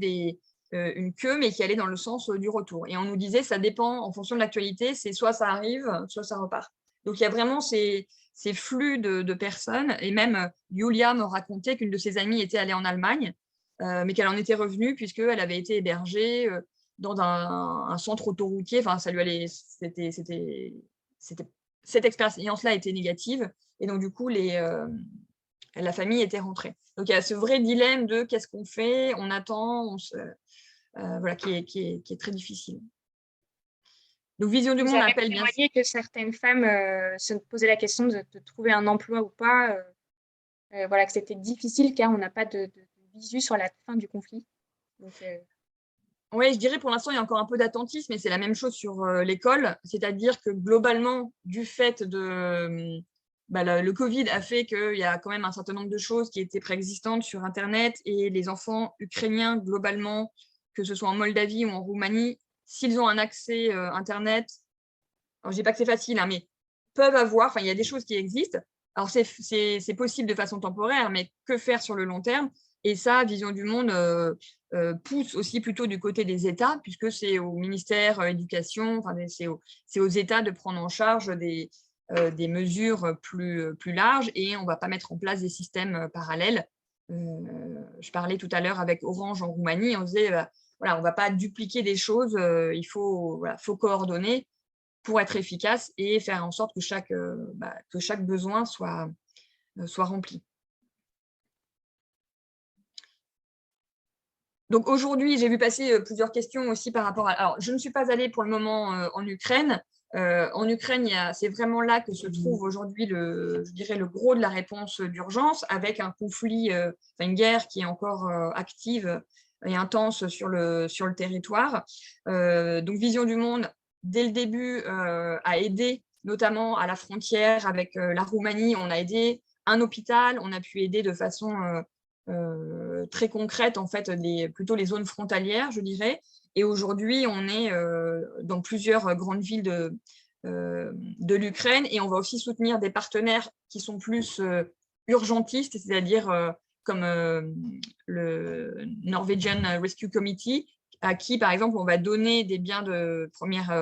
une queue, mais qui allait dans le sens du retour. Et on nous disait, ça dépend, en fonction de l'actualité, c'est soit ça arrive, soit ça repart. Donc, il y a vraiment ces flux de personnes. Et même, Yulia me racontait qu'une de ses amies était allée en Allemagne, mais qu'elle en était revenue puisqu'elle avait été hébergée dans un centre autoroutier. Enfin, ça lui allait... Cette expérience-là était négative. Et donc, du coup, les la famille était rentrée. Donc, il y a ce vrai dilemme de qu'est-ce qu'on fait, on attend, voilà, qui est très difficile. Donc, Vision du
Vous
Monde
avez
appelle bien sûr.
témoigné que certaines femmes se posaient la question de trouver un emploi ou pas, voilà, que c'était difficile car on n'a pas de visu sur la fin du conflit. Donc,
Oui, je dirais pour l'instant, il y a encore un peu d'attentisme, mais c'est la même chose sur l'école. C'est-à-dire que globalement, du fait de le Covid a fait qu'il y a quand même un certain nombre de choses qui étaient préexistantes sur Internet et les enfants ukrainiens, globalement, que ce soit en Moldavie ou en Roumanie, s'ils ont un accès Internet, alors je dis pas que c'est facile, hein, mais peuvent avoir, enfin, il y a des choses qui existent. Alors, c'est possible de façon temporaire, mais que faire sur le long terme? Et ça, Vision du Monde pousse aussi plutôt du côté des États, puisque c'est au ministère éducation, enfin, c'est aux États de prendre en charge des mesures plus larges, et on ne va pas mettre en place des systèmes parallèles. Je parlais tout à l'heure avec Orange en Roumanie, on disait, voilà, on ne va pas dupliquer des choses, il faut coordonner pour être efficace et faire en sorte que chaque besoin soit rempli. Donc aujourd'hui, j'ai vu passer plusieurs questions aussi par rapport à… Alors, je ne suis pas allée pour le moment en Ukraine. En Ukraine, c'est vraiment là que se trouve aujourd'hui, je dirais, le gros de la réponse d'urgence, avec un conflit, une guerre qui est encore active et intense sur le territoire. Donc, Vision du Monde, dès le début, a aidé, notamment à la frontière avec la Roumanie. On a aidé un hôpital, on a pu aider de façon très concrète, en fait, plutôt les zones frontalières, je dirais. Et aujourd'hui, on est dans plusieurs grandes villes de l'Ukraine, et on va aussi soutenir des partenaires qui sont plus urgentistes, c'est-à-dire comme le Norwegian Rescue Committee, à qui, par exemple, on va donner des biens de première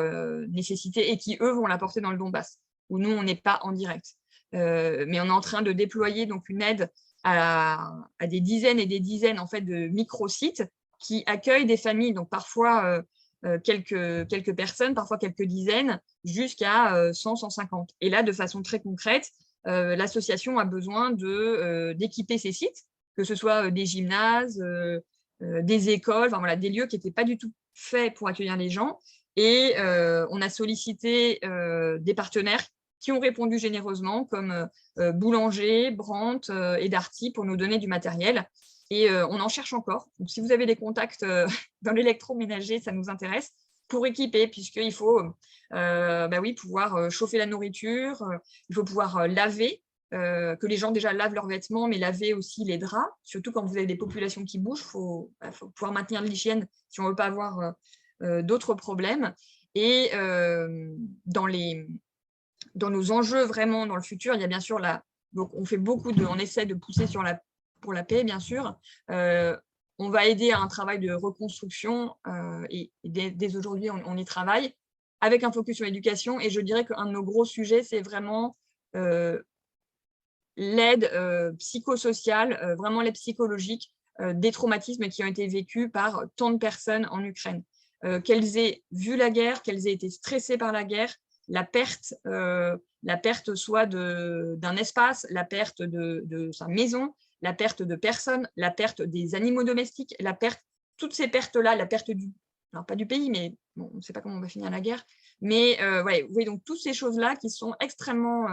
nécessité et qui, eux, vont l'apporter dans le Donbass, où nous, on n'est pas en direct. Mais on est en train de déployer donc une aide à des dizaines et des dizaines, en fait, de micro-sites qui accueillent des familles, donc parfois quelques personnes, parfois quelques dizaines, jusqu'à 100, 150. Et là, de façon très concrète, l'association a besoin d'équiper ces sites, que ce soit des gymnases, des écoles, enfin, voilà, des lieux qui n'étaient pas du tout faits pour accueillir les gens. Et on a sollicité des partenaires qui ont répondu généreusement, comme Boulanger, Brandt et Darty, pour nous donner du matériel. Et on en cherche encore. Donc, si vous avez des contacts dans l'électroménager, ça nous intéresse, pour équiper, puisqu'il faut pouvoir chauffer la nourriture, il faut pouvoir laver, que les gens déjà lavent leurs vêtements, mais laver aussi les draps, surtout quand vous avez des populations qui bougent, il faut pouvoir maintenir l'hygiène si on ne veut pas avoir d'autres problèmes. Et dans nos enjeux vraiment dans le futur, il y a bien sûr donc on fait on essaie de pousser pour la paix, bien sûr. On va aider à un travail de reconstruction et dès aujourd'hui, on y travaille avec un focus sur l'éducation. Et je dirais qu'un de nos gros sujets, c'est vraiment l'aide psychosociale, vraiment l'aide psychologique des traumatismes qui ont été vécus par tant de personnes en Ukraine. Qu'elles aient vu la guerre, qu'elles aient été stressées par la guerre, la perte soit d'un espace, la perte de sa maison, la perte de personnes, la perte des animaux domestiques, toutes ces pertes-là, la perte alors pas du pays, mais bon, on ne sait pas comment on va finir la guerre, mais vous voyez, donc toutes ces choses-là qui sont extrêmement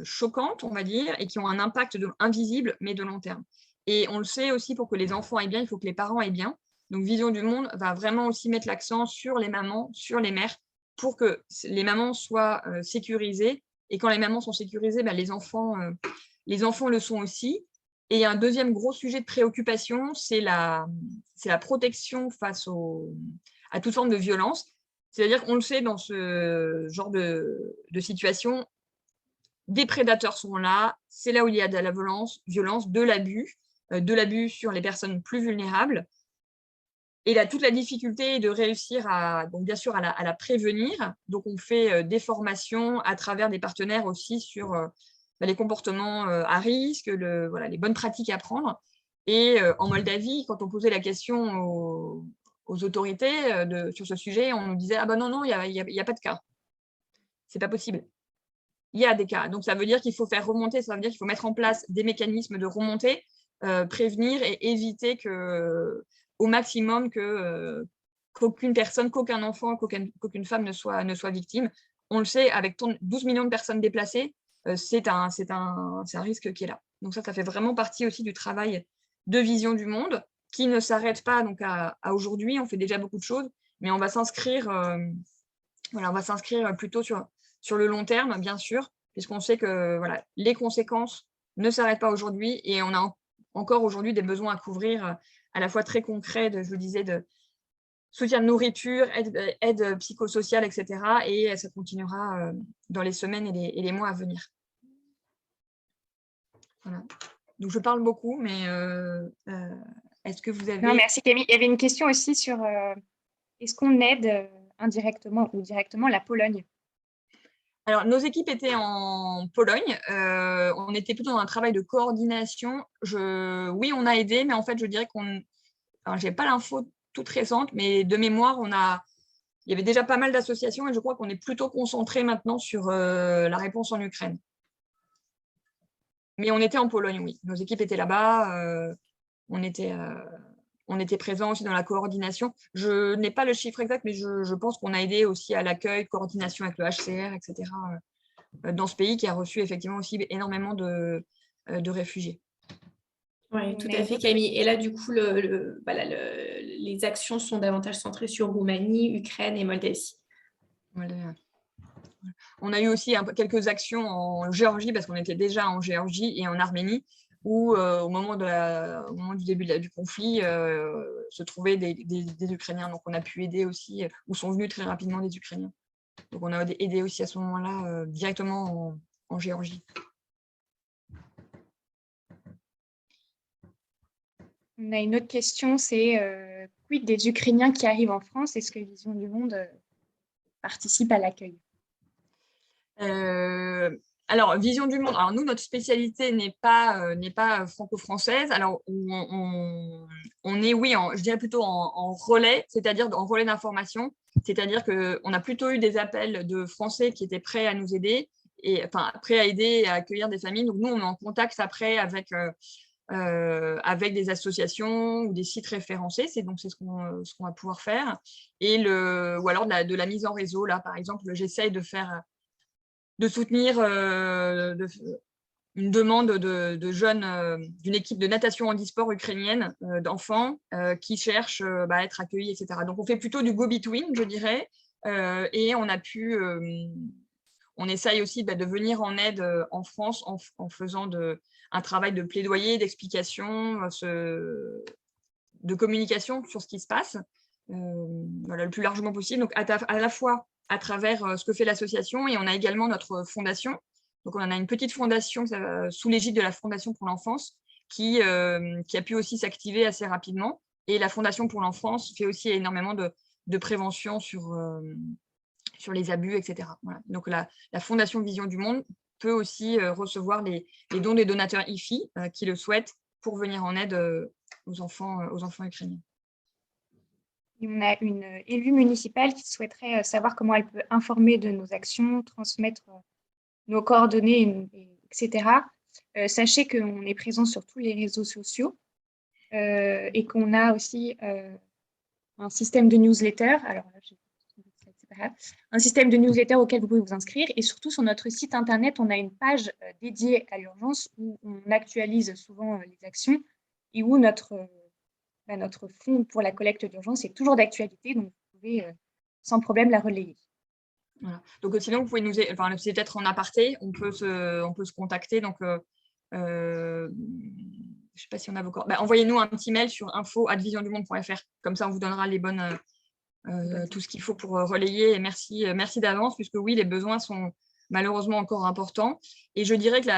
choquantes, on va dire, et qui ont un impact invisible, mais de long terme. Et on le sait aussi, pour que les enfants aillent bien, il faut que les parents aillent bien. Donc Vision du Monde va vraiment aussi mettre l'accent sur les mamans, sur les mères, pour que les mamans soient sécurisées. Et quand les mamans sont sécurisées, les enfants le sont aussi. Et un deuxième gros sujet de préoccupation, c'est la protection face à toute forme de violence. C'est-à-dire qu'on le sait, dans ce genre de situation, des prédateurs sont là, c'est là où il y a de la violence, de l'abus sur les personnes plus vulnérables. Et là, toute la difficulté est de réussir donc bien sûr à la prévenir. Donc, on fait des formations à travers des partenaires aussi sur les comportements à risque, les bonnes pratiques à prendre. Et en Moldavie, quand on posait la question aux autorités sur ce sujet, on nous disait « Ah ben non, il n'y a pas de cas. C'est pas possible. » il y a des cas. Donc, ça veut dire qu'il faut faire remonter, ça veut dire qu'il faut mettre en place des mécanismes de remontée, prévenir et éviter au maximum qu'aucune personne, qu'aucun enfant, qu'aucune femme ne soit victime. On le sait, avec 12 millions de personnes déplacées, c'est un risque qui est là. Donc ça fait vraiment partie aussi du travail de Vision du Monde, qui ne s'arrête pas donc à aujourd'hui. On fait déjà beaucoup de choses, mais on va s'inscrire plutôt sur le long terme, bien sûr, puisqu'on sait que les conséquences ne s'arrêtent pas aujourd'hui et on a encore aujourd'hui des besoins à couvrir à la fois très concrets, je vous disais, de soutien de nourriture, aide psychosociale, etc. Et ça continuera dans les semaines et les mois à venir. Voilà. Donc, je parle beaucoup, mais est-ce que vous avez…
Non, merci Camille. Il y avait une question aussi sur est-ce qu'on aide indirectement ou directement la Pologne?
Alors, nos équipes étaient en Pologne. On était plutôt dans un travail de coordination. Oui, on a aidé, mais en fait, je dirais je n'ai pas l'info toute récente, mais de mémoire, il y avait déjà pas mal d'associations et je crois qu'on est plutôt concentré maintenant sur la réponse en Ukraine. Mais on était en Pologne, oui. Nos équipes étaient là-bas. On était présents aussi dans la coordination. Je n'ai pas le chiffre exact, mais je pense qu'on a aidé aussi à l'accueil, coordination avec le HCR, etc., dans ce pays qui a reçu effectivement aussi énormément de réfugiés.
Oui, tout à fait, Camille. Et là, du coup, les actions sont davantage centrées sur Roumanie, Ukraine et Moldavie.
On a eu aussi quelques actions en Géorgie, parce qu'on était déjà en Géorgie et en Arménie, où au moment du début du conflit, se trouvaient des Ukrainiens. Donc, on a pu aider aussi, où sont venus très rapidement des Ukrainiens. Donc, on a aidé aussi à ce moment-là directement en Géorgie.
On a une autre question, c'est quid des Ukrainiens qui arrivent en France? Est-ce que Vision du Monde participe à l'accueil?
Alors, Vision du Monde, alors nous, notre spécialité n'est pas franco-française. Alors, on est, oui, je dirais plutôt en relais, c'est-à-dire en relais d'information. C'est-à-dire qu'on a plutôt eu des appels de Français qui étaient prêts à nous aider, prêts à aider et à accueillir des familles. Donc, nous, on est en contact après avec des associations ou des sites référencés. C'est ce qu'on va pouvoir faire. Ou alors de la mise en réseau. Là, par exemple, j'essaye de soutenir une demande de jeunes d'une équipe de natation handisport ukrainienne d'enfants qui cherchent à être accueillis, etc. Donc, on fait plutôt du go-between, je dirais, et on essaye aussi de venir en aide en France en faisant un travail de plaidoyer, d'explication, de communication sur ce qui se passe, le plus largement possible. Donc, à la fois à travers ce que fait l'association, et on a également notre fondation. Donc, on a une petite fondation sous l'égide de la Fondation pour l'enfance qui a pu aussi s'activer assez rapidement. Et la Fondation pour l'enfance fait aussi énormément de prévention sur les abus, etc. Voilà. Donc, la Fondation Vision du Monde peut aussi recevoir les dons des donateurs IFI qui le souhaitent pour venir en aide aux enfants ukrainiens.
Et on a une élue municipale qui souhaiterait savoir comment elle peut informer de nos actions, transmettre nos coordonnées, etc. Sachez qu'on est présent sur tous les réseaux sociaux et qu'on a aussi un système de newsletter. Alors, un système de newsletter auquel vous pouvez vous inscrire. Et surtout, sur notre site internet, on a une page dédiée à l'urgence où on actualise souvent les actions et où notre fonds pour la collecte d'urgence est toujours d'actualité. Donc, vous pouvez sans problème la relayer.
Voilà. Donc, sinon, vous pouvez c'est peut-être en aparté, on peut se contacter. Donc, je ne sais pas si on a vos coordonnées. Envoyez-nous un petit mail sur info@visiondumonde.fr. Comme ça, on vous donnera les bonnes… tout ce qu'il faut pour relayer. Et merci d'avance, puisque oui, les besoins sont malheureusement encore importants. Et je dirais que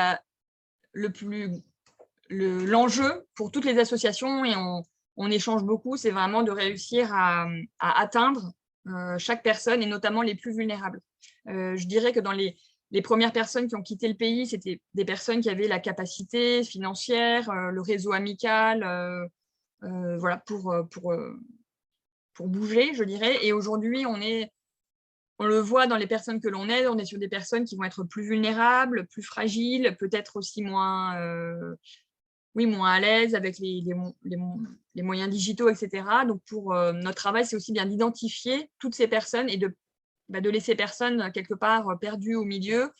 l'enjeu pour toutes les associations, et on échange beaucoup, c'est vraiment de réussir à atteindre chaque personne, et notamment les plus vulnérables. Je dirais que dans les premières personnes qui ont quitté le pays, c'était des personnes qui avaient la capacité financière, le réseau amical, pour bouger, je dirais. Et aujourd'hui, on est on le voit dans les personnes que l'on aide, on est sur des personnes qui vont être plus vulnérables, plus fragiles, peut-être aussi moins à l'aise avec les moyens digitaux, etc. Donc, pour notre travail, c'est aussi bien d'identifier toutes ces personnes et de laisser ces personnes quelque part perdues au milieu,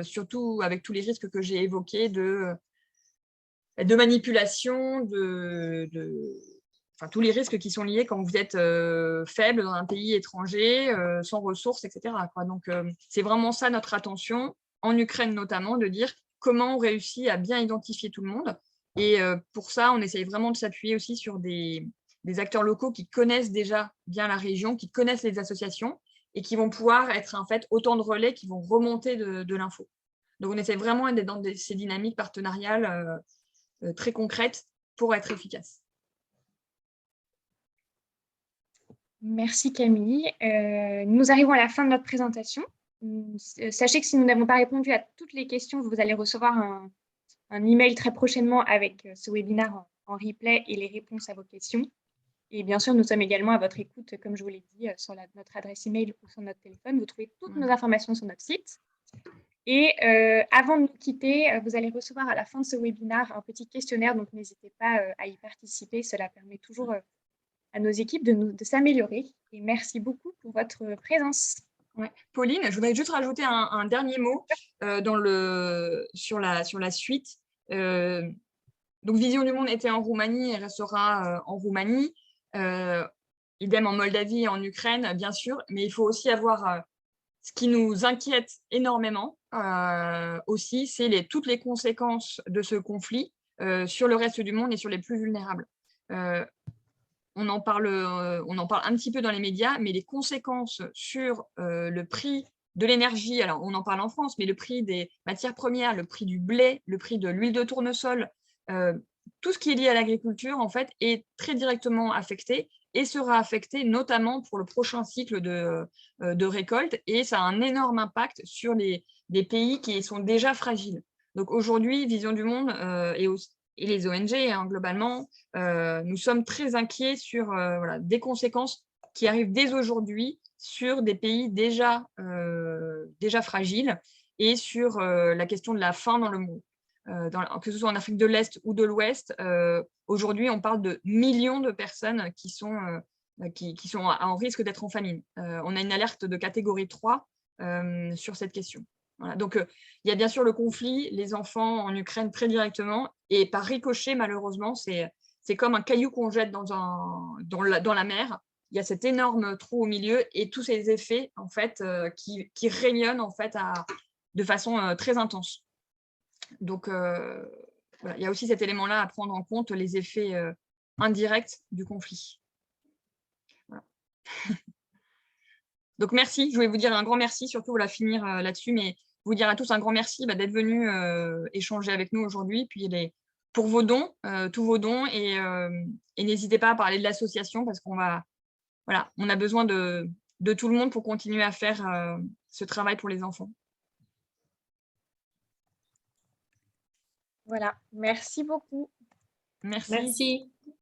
surtout avec tous les risques que j'ai évoqués de manipulation, tous les risques qui sont liés quand vous êtes faible dans un pays étranger, sans ressources, etc. Donc, c'est vraiment ça notre attention, en Ukraine notamment, de dire comment on réussit à bien identifier tout le monde. Et pour ça, on essaye vraiment de s'appuyer aussi sur des acteurs locaux qui connaissent déjà bien la région, qui connaissent les associations et qui vont pouvoir être en fait autant de relais qui vont remonter de l'info. Donc, on essaie vraiment d'être dans ces dynamiques partenariales très concrètes pour être efficace.
Merci Camille. Nous arrivons à la fin de notre présentation. Sachez que si nous n'avons pas répondu à toutes les questions, vous allez recevoir un email très prochainement avec ce webinaire en replay et les réponses à vos questions. Et bien sûr, nous sommes également à votre écoute, comme je vous l'ai dit, sur notre adresse email ou sur notre téléphone. Vous trouvez toutes nos informations sur notre site. Et avant de nous quitter, vous allez recevoir à la fin de ce webinaire un petit questionnaire, donc n'hésitez pas à y participer. Cela permet toujours à nos équipes de s'améliorer. Et merci beaucoup pour votre présence.
Ouais. Pauline, je voudrais juste rajouter un dernier mot sur la suite. Donc, Vision du Monde était en Roumanie et restera en Roumanie. Idem en Moldavie et en Ukraine, bien sûr. Mais il faut aussi avoir ce qui nous inquiète énormément aussi, c'est toutes les conséquences de ce conflit sur le reste du monde et sur les plus vulnérables. On en parle un petit peu dans les médias, mais les conséquences sur le prix de l'énergie, alors on en parle en France, mais le prix des matières premières, le prix du blé, le prix de l'huile de tournesol, tout ce qui est lié à l'agriculture, en fait, est très directement affecté et sera affecté notamment pour le prochain cycle de récolte. Et ça a un énorme impact sur des pays qui sont déjà fragiles. Donc aujourd'hui, Vision du Monde et les ONG, globalement, nous sommes très inquiets sur des conséquences qui arrivent dès aujourd'hui sur des pays déjà fragiles et sur la question de la faim dans le monde. Que ce soit en Afrique de l'Est ou de l'Ouest, aujourd'hui, on parle de millions de personnes qui sont en risque d'être en famine. On a une alerte de catégorie 3 sur cette question. Voilà. Donc, il y a bien sûr le conflit, les enfants en Ukraine très directement, et par ricochet, malheureusement, c'est comme un caillou qu'on jette dans la mer. Il y a cet énorme trou au milieu et tous ces effets en fait, qui rayonnent en fait, de façon très intense. Donc, voilà, il y a aussi cet élément-là à prendre en compte, les effets indirects du conflit. Voilà. Donc, merci. Je voulais vous dire un grand merci, surtout finir là-dessus, mais vous dire à tous un grand merci d'être venus échanger avec nous aujourd'hui, puis pour vos dons, tous vos dons, et n'hésitez pas à parler de l'association parce on a besoin de tout le monde pour continuer à faire ce travail pour les enfants.
Voilà, merci beaucoup.
Merci.
Merci.